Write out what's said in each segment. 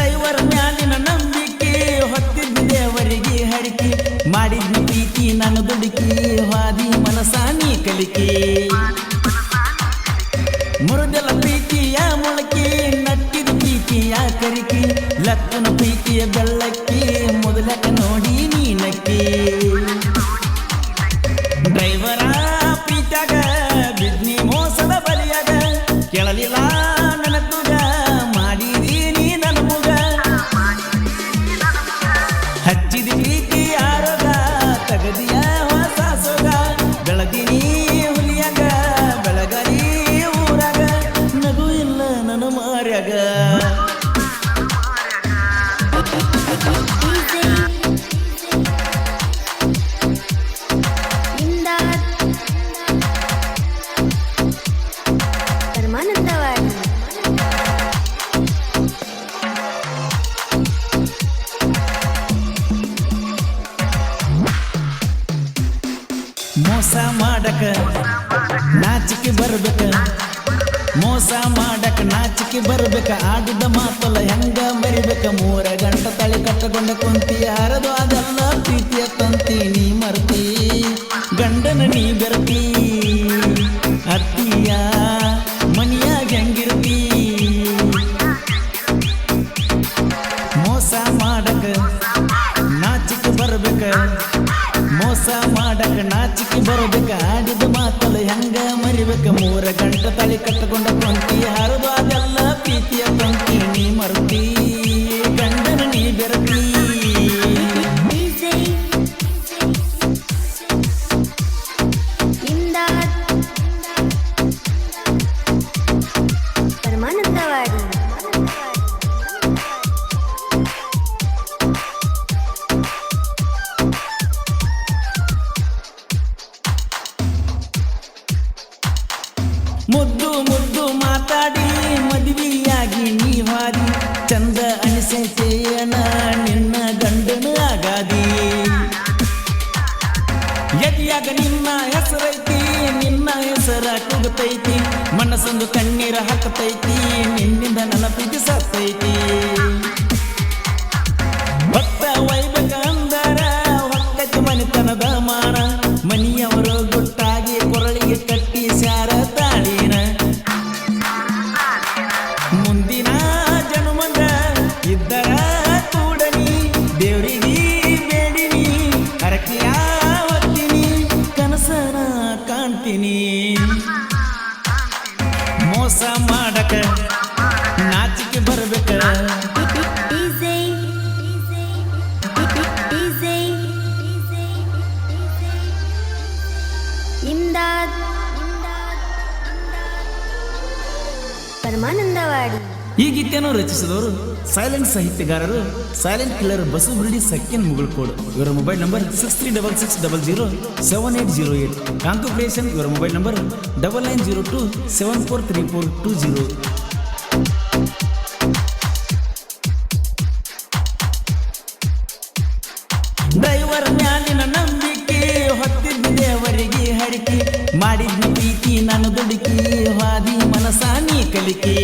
driver ಮ್ಯಾಲಿನ ನಂಬಿಕೆ ಹೊತ್ತಿದ್ದ ದೇವರಿಗೆ ಹರಿಕೆ ಮಾಡಿದ್ನ ಪ್ರೀತಿ ನಾನು ದುಡುಕಿ ಹಾದಿ ಮನಸಾನಿ ಕಲಿಕೆ ಮುರಿದೆಲ್ಲ ಪ್ರೀತಿಯ ಮೊಳಕೆ ನಟ್ಟಿದ ಪ್ರೀತಿಯ ಕರಿಕೆ ಲಕ್ಕನ ಪ್ರೀತಿಯ ಬೆಳ್ಳಕ್ಕೆ ಮೊದಲಕ ನೋಡಿ ನೀನಕ್ಕೆ ಡ್ರೈವರ ಪ್ರೀತ್ಯಾಗ ಬಿದ್ನಿ ಮೋಸದ ಬಲಿಯಾಗ ಕೇಳಲಿಲ್ಲ ನನ್ನ ತುಗ ಮಾಡಿದೀನಿ ನನ್ನ ಮುಗ ಹಚ್ಚಿದ ಪ್ರೀತಿ ಆರೋಗ ತಗದಿಯ ಹೊಸ ಸೊಗ ಬೆಳಗಿನಿ ಹುಲಿಯಾಗ ಬೆಳಗರಿ ಊರಾಗ ನಗು ಇಲ್ಲ ನನ್ನ ಮಾರ್ಯಾಗ ಮೋಸ ಮಾಡಕ ನಾಚಿಕೆ ಬರ್ಬೇಕ ಮೋಸ ಮಾಡಕ ನಾಚಿಕೆ ಬರ್ಬೇಕ ಆಡಿದ ಮಾತಲ್ಲ ಹೆಂಗ ಮರಿಬೇಕ 3 ಗಂಟೆ ತಳಿ ಕಟ್ಟಕೊಂಡ ಕುಂತಿ ಯಾರದು ಅದೆಲ್ಲ ಪ್ರೀತಿಯ ತಂತಿ ನೀ ಮರ್ತಿ ಗಂಡನ ನೀ ಬೆರ್ತಿ ಅತ್ತಿಯ ಮನಿಯಾಗ ಹೆಂಗಿರ್ತಿ ಮೋಸ ಮಾಡಕ ನಾಚಿಕೆ ಬರ್ಬೇಕ ಮೋಸ ಮಾಡಕ ನಾಚಿಕೆ ಬರಬೇಕ ಆಡಿದ ಮಾತಲ್ಲ ಹೆಂಗ ಮರಿಬೇಕ 3 ಗಂಟೆ ತಳಿ ಕಟ್ಟಕೊಂಡ ಕುಂತಿ ಹರಿದು ಅದೆಲ್ಲ ಪ್ರೀತಿಯ ತಂತಿ ನೀ ಮರ್ತಿ ಗಂಡನ ನೀ ಬೆರತಿ ಮುದ್ದು ಮುದ್ದು ಮಾತಾಡಿ ಮದುವೆಯಾಗಿ ನೀ ಹಾದಿ ಚಂದ ಅನಿಸೇನ ನಿನ್ನ ಗಂಡನ ಆಗಾದಿ ಎದಿಯಾಗ ನಿನ್ನ ಹೆಸರೈತಿ ನಿನ್ನ ಹೆಸರ ಕೂಗತೈತಿ ಮನಸ್ಸೊಂದು ಕಣ್ಣೀರ ಹಾಕತೈತಿ ನಿನ್ನಿಂದ ನನ್ನ ಪ್ರೀತಿ ಸತ್ತೈತಿ ಭಕ್ತ ವೈಭಕ ಅಂದರ ಹೊಕ್ಕತಿ ಮನಿತನದ ಮಾನ ಮನಿಯವರು ಗುಟ್ಟಾಗಿ ಕೊರಳಿಗೆ ಕಟ್ಟಿ ಸ್ಯಾರ ತಾಳಿನ ಮುಂದಿನ ಜನುಮಂದ ಇದ್ದರ ಕೂಡನಿ ದೇವರಿಗೆ ಬೇಡಿನಿ ಹರಕೆಯ ಹೊತ್ತೀನಿ ಕನಸನ ಕಾಣ್ತೀನಿ ಮೋಸ ಮಾಡಕ ನಾಚಿಕೆ ಬರ್ಬೇಕ ಪರಮಾನಂದವಾಡಿ ಈ ಗೀತೆಯನ್ನು ರಚಿಸಿದವರು ಸೈಲೆಂಟ್ ಸಾಹಿತ್ಯಗಾರರು ಸೈಲೆಂಟ್ ಕಿಲ್ಲರ್ ಬಸು ಬಿಲ್ಡಿ ಸೆಕೆಂಡ್ ಮುಗುಳ್ಕೋಡ್ ಇವರ ಮೊಬೈಲ್ ನಂಬರ್ 6366007808 ಕಾಂಕು ಕ್ರಿಯೇಷನ್ ಇವರ ಮೊಬೈಲ್ ನಂಬರ್ 9902743420 ಡ್ರೈವರ್ ಮ್ಯಾಲಿನ ನಂಬಿಕೆ ಹೊತ್ತಿದ್ದ ದೇವರಿಗೆ ಹರಿಕೆ ಮಾಡಿದ್ನ ಪ್ರೀತಿ ನಾನು ದುಡುಕಿ ಹಾದಿ ಮನಸಾನಿ ಕಲಿಕೆ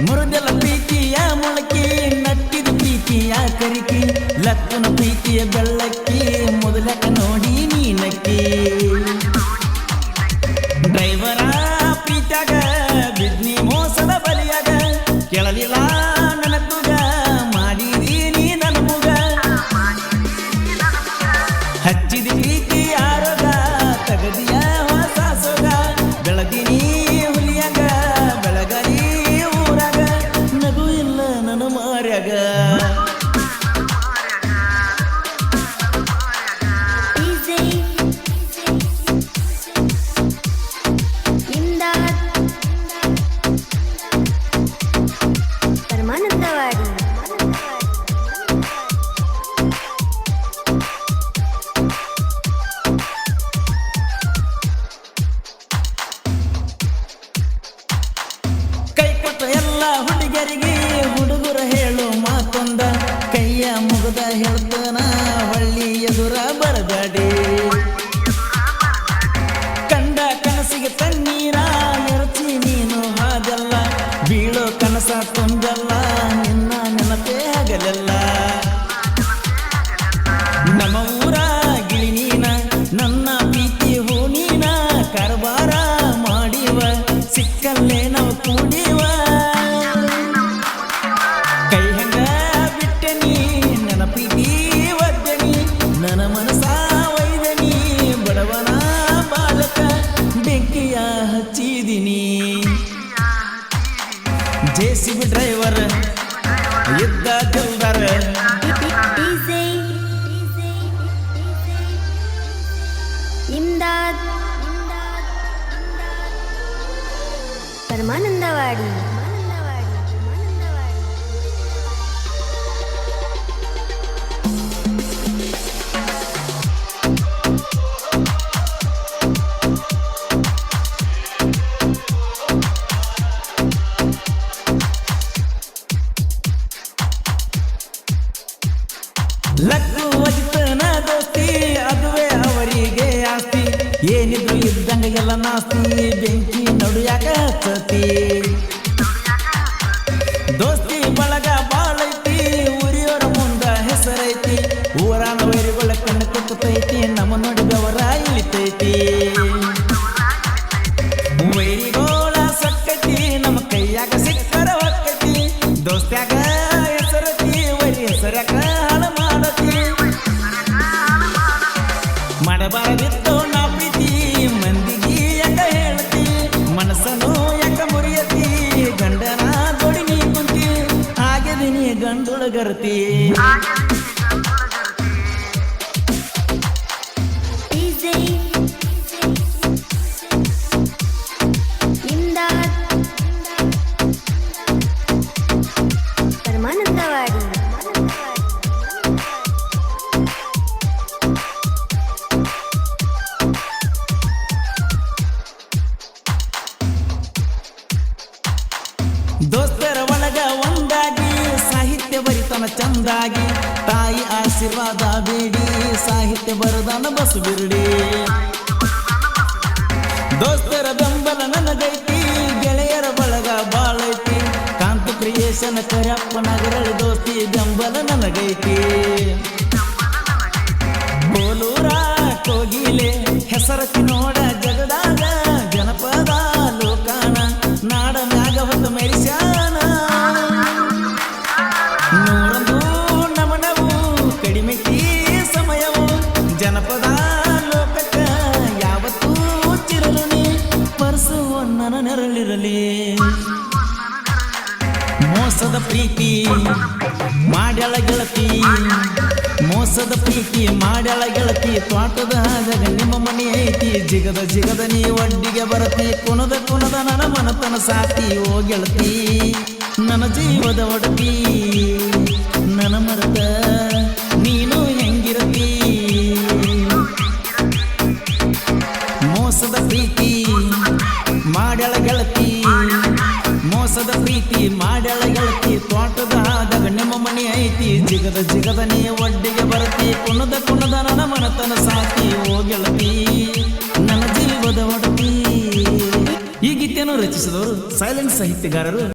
ಮುರಿದೆಲ್ಲ ಪ್ರೀತಿಯ ಮೊಳಕೆ ನಟ್ಟಿದ ಪ್ರೀತಿಯ ಕರಿಕೆ ಲಕ್ಕನ ಪ್ರೀತಿಯ ಬೆಳ್ಳಕ್ಕೆ ಮೊದಲಕ ನೋಡಿ ನೀನಕ್ಕೆ ಡ್ರೈವರ ಪ್ರೀತ್ಯಾಗ ಬಿದ್ನಿ ಮೋಸದ ಬಲಿಯಾಗ ಕೇಳಲಿಲ್ಲ ನನ್ನ ತುಗ ಮಾಡಿದೀನಿ ನನ್ನ ಮುಗ ಹಚ್ಚಿದ ಪ್ರೀತಿ ಆರೋಗ ತಗದಿಯ ಹೊಸ ಸೊಗ ಬೆಳಗಿನಿ ಹುಲಿಯಾಗ ಬೆಳಗರಿ ಊರಾಗ ನಗು ಇಲ್ಲ ನನ್ನ ಮಾರ್ಯಾಗ ಪರಮಾನಂದವಾಡಿ ಕೈ ಕೊಟ್ಟ ಎಲ್ಲ ಹುಡುಗರಿಗೆ ಹುಡುಗರು ಹೇಳು ಮಾತೊಂದ ಕೈಯ ಮುಗದ ಹೇಳ್ತನ ಹೊಳ್ಳಿ ಎದುರ ಬರಬೇಡಿ ಕಂಡ ಕನಸಿಗೆ ತಣ್ಣೀರ ಎರಚಿ ನೀನು ಹಾದಲ್ಲ ಬೀಳೋ ಕನಸ ಬಂದಲ್ಲ ನಿನ್ನ ನೆನಪೇ ಆಗಲೆಲ್ಲ ನಮ್ಮ ಊರ ಗಿಳಿ ನೀನ ನನ್ನ ಪ್ರೀತಿ ಹೂ ನೀನ ಕಾರ್ಬಾರ ಮಾಡಿವ ಸಿಕ್ಕಲ್ಲೇ ನಾವು ಕೂಡಿವ ಕೈ ಹಂಗ ಬಿಟ್ಟನಿ ನನ್ನ ಪ್ರೀತಿ ಒದ್ದನಿ ನನ್ನ ಮನಸ ಒಯ್ದನಿ ಬಡವನ ಬಾಲಕ ಬೆಂಕಿಯ ಹಚ್ಚಿದಿನಿ ಜೆಸಿಬಿ ಡ್ರೈವರ್ ಇದ್ದ ಜಲ್ದಾರ ಇಮ್ದಾದ್ ಪರಮಾನಂದವಾಡಿ ಲಕ್ಕು ವಜಿತನ ದೋಸ್ತಿ ಅದುವೇ ಅವರಿಗೆ ಆಸ್ತಿ ಏನಿದ್ರು ಇದ್ದಂಗ ಎಲ್ಲ ನಾಸ್ತಿ ಬೆಂಕಿ ನಡುಯಾಕ ಹಚ್ಚತಿ ದೋಸ್ತಿ ಬಳಗ ಬಾಳೈತಿ ಊರಿಯವರ ಮುಂದ ಹೆಸರೈತಿ ಊರಾನ ವೈರಿಗಳ ಕಣ್ಣು ಕೊಟ್ಟತೈತಿ ನಮ್ಮ ನೋಡಿದವರ ಇಳಿತೈತಿ ವೈರಿಗೋಳ ಸಕ್ಕತಿ ನಮ್ಮ ಕೈಯಾಗ ಸಿಕ್ಕರ ಹೊಕ್ಕತಿ ದೋಸ್ತ್ಯಾಗ ಹೆಸರತಿ ವೈರಿ ಹೆಸರಾಗ ಹಾಳ ಮಾಡತಿ ಮಾಡಬಾರದಿತ್ತು ನಾ ಪ್ರೀತಿ ಮಂದಿಗೆ ಯಾಕ ಹೇಳ್ತಿ ಮನಸ್ಸನ್ನು ಯಾಕ ಮುರಿಯತಿ ಗಂಡನ ದೊಡಿ ನೀ ಕುಂತಿ ಆಗಿದೀನಿ ಗಂಡುಳಗರ್ತಿ ಪರಮಾನಂದವಾಡಿ ದೋಸ್ತರ ಒಳಗ ಒಂದಾಗಿ ಸಾಹಿತ್ಯ ಬರಿತನ ಚಂದಾಗಿ ತಾಯಿ ಆಶೀರ್ವಾದ ಬೇಡಿ ಸಾಹಿತ್ಯ ಬರದಾನ ಬಸು ಬಿರುಡಿ ದೋಸ್ತರ ಬೆಂಬಲ ನನಗೈತಿ ಗೆಳೆಯರ ಬಳಗ ಬಾಳೈತಿ ಕಾಂತ ಕ್ರಿಯೇಷನ್ ಕರಪ್ಪ ನಗರಳಿ ದೋಸ್ತಿ ಬೆಂಬಲ ನನಗೈತಿ ಕೋಲೂರ ಕೋಗಿಲೆ ಹೆಸರತಿ ನೋಡ ಜಗದಾಗ ಜನಪದ ಲೋಕಾನ ನಾಡ ಮ್ಯಾಗ ಹೊತ್ತು ಮೆರಿಸ್ಯಾನ ನೂರೊಂದು ನಮನವು ಕಡಿಮೆತಿ ಸಮಯವು ಜನಪದ ಲೋಕಕ್ಕ ಯಾವತ್ತೂ ಚಿರಲು ನೀ ಪರ್ಸು ನನ್ನ ನೆರಳಿರಲಿ ಮೋಸದ ಪ್ರೀತಿ ಮಾಡ್ಯಾಳ ಗೆಳತಿ ಮೋಸದ ಪ್ರೀತಿ ಮಾಡ್ಯಾಳ ಗೆಳತಿ ತೋಟದ ಹಾದಾಗ ನಿಮ್ಮ ಮನೆ ಐತಿ ಜಿಗದ ನೀ ಒಡ್ಡಿಗೆ ಬರತಿ ಕುಣದ ನನ್ನ ಮನತನ ಸಾತಿ ಓ ಗೆಳತಿ ನನ್ನ ಜೀವದ ಒಡತಿ ನನ್ನ ಮರತ ನೀನು ಹೆಂಗಿರತಿ ಮೋಸದ ಪ್ರೀತಿ ಮಾಡ್ಯಾಳ ಗೆಳತಿ ಮೋಸದ ಪ್ರೀತಿ ಮಾಡ್ಯಾಳ ಗೆಳತಿ ತೋಟದ ಆದಾಗ ನಿಮ್ಮ ಮನೆ ಐತಿ ಜಿಗದ ನೀ ಒಡ್ಡಿಗೆ ಬರತಿ ಕುಣದ ನನ್ನ ಮನತನ ಸಾತಿ ಓ ಗೆಳತಿ ನನ್ನ ಜೀವದ ಒಡತಿ ಈ ಗೀತೆಯನ್ನು ರಚಿಸಿದವರು ಸೈಲೆಂಟ್ ಸಾಹಿತ್ಯಗಾರರು